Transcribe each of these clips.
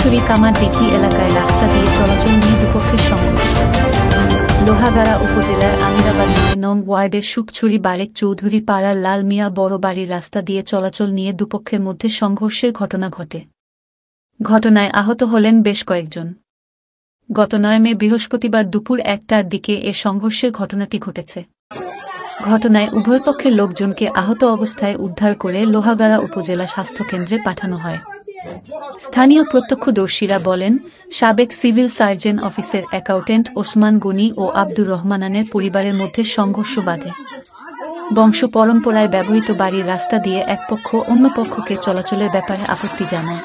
সুকছড়ি কামারদিঘি এলাকায় রাস্তা দিয়ে চলাচল নিয়ে দুপক্ষের সংঘর্ষ। লোহাগাড়া উপজেলার আমিরাবাদ ৯ নং ওয়ার্ডের সুকছড়ি বারেক চৌধুরী পাড়ার লাল মিয়া বড় বাড়ির রাস্তা দিয়ে চলাচল নিয়ে দুপক্ষের মধ্যে সংঘর্ষের ঘটনা ঘটে। ঘটনায় আহত হলেন বেশ কয়েকজন। গত ৯ মে বৃহস্পতিবার দুপুর ১টার দিকে এ সংঘর্ষের ঘটনাটি ঘটেছে। ঘটনায় উভয় পক্ষের লোকজনকে আহত অবস্থায় উদ্ধার করে লোহাগাড়া উপজেলা স্বাস্থ্যকেন্দ্রে পাঠানো হয়। স্থানীয় প্রত্যক্ষদর্শীরা বলেন, সাবেক সিভিল সার্জন অফিসের অ্যাকাউন্ট্যান্ট ওসমান গনি ও আব্দুর রহমানের পরিবারের মধ্যে সংঘর্ষ বাধে। বংশ পরম্পরায় ব্যবহৃত বাড়ির রাস্তা দিয়ে এক পক্ষ অন্য পক্ষকে চলাচলের ব্যাপারে আপত্তি জানায়।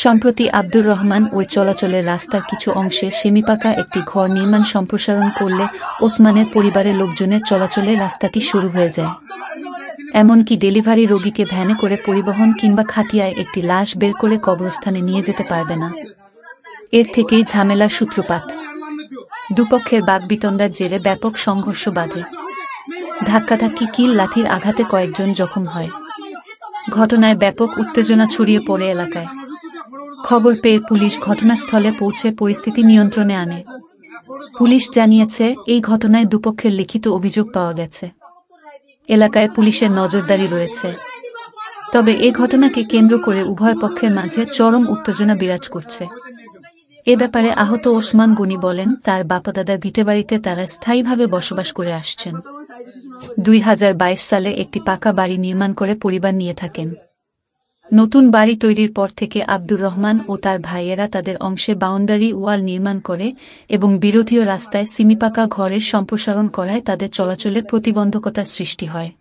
সম্প্রতি আব্দুর রহমান ওই চলাচলের রাস্তার কিছু অংশে সেমিপাকা একটি ঘর নির্মাণ সম্প্রসারণ করলে ওসমানের পরিবারের লোকজনের চলাচলে রাস্তাটি শুরু হয়ে যায়। এমনকি ডেলিভারি রোগীকে ভ্যানে করে পরিবহন কিংবা খাটিয়ায় একটি লাশ বের করে কবরস্থানে নিয়ে যেতে পারবে না। এর থেকেই ঝামেলার সূত্রপাত। দুপক্ষের বাকবিতণ্ডার জেরে ব্যাপক সংঘর্ষ বাধে। ধাক্কাধাক্কি, কিল, লাঠির আঘাতে কয়েকজন জখম হয়। ঘটনায় ব্যাপক উত্তেজনা ছড়িয়ে পড়ে এলাকায়। খবর পেয়ে পুলিশ ঘটনাস্থলে পৌঁছে পরিস্থিতি নিয়ন্ত্রণে আনে। পুলিশ জানিয়েছে, এই ঘটনায় দুপক্ষের লিখিত অভিযোগ পাওয়া গেছে। এলাকায় পুলিশের নজরদারি রয়েছে। তবে এ ঘটনাকে কেন্দ্র করে উভয় পক্ষের মাঝে চরম উত্তেজনা বিরাজ করছে। এ ব্যাপারে আহত ওসমান গনি বলেন, তার বাপদাদার ভিটেবাড়িতে তারা স্থায়ীভাবে বসবাস করে আসছেন। ২০২২ সালে একটি পাকা বাড়ি নির্মাণ করে পরিবার নিয়ে থাকেন। নতুন বাড়ি তৈরির পর থেকে আব্দুর রহমান ও তার ভাইয়েরা তাদের অংশে বাউন্ডারি ওয়াল নির্মাণ করে এবং বিরোধীয় রাস্তায় সিমিপাকা ঘরের সম্প্রসারণ করায় তাদের চলাচলে প্রতিবন্ধকতার সৃষ্টি হয়।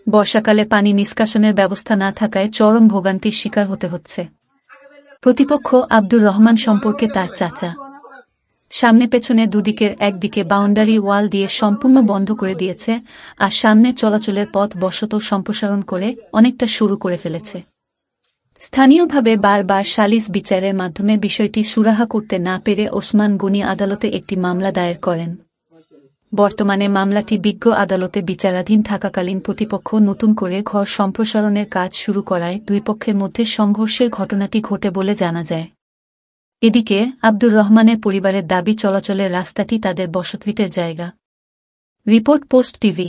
বর্ষাকালে পানি নিষ্কাশনের ব্যবস্থা না থাকায় চরম ভোগান্তির শিকার হতে হচ্ছে। প্রতিপক্ষ আব্দুর রহমান সম্পর্কে তার চাচা সামনে পেছনে দুদিকের একদিকে বাউন্ডারি ওয়াল দিয়ে সম্পূর্ণ বন্ধ করে দিয়েছে, আর সামনে চলাচলের পথ বশত সম্প্রসারণ করে অনেকটা শুরু করে ফেলেছে। স্থানীয়ভাবে বারবার সালিস বিচারের মাধ্যমে বিষয়টি সুরাহা করতে না পেরে ওসমান গনি আদালতে একটি মামলা দায়ের করেন। বর্তমানে মামলাটি বিজ্ঞ আদালতে বিচারাধীন থাকাকালীন প্রতিপক্ষ নতুন করে ঘর সম্প্রসারণের কাজ শুরু করায় দুই পক্ষের মধ্যে সংঘর্ষের ঘটনাটি ঘটে বলে জানা যায়। এদিকে আব্দুর রহমানের পরিবারের দাবি, চলাচলের রাস্তাটি তাদের বসতভিটের জায়গা। Report, post TV.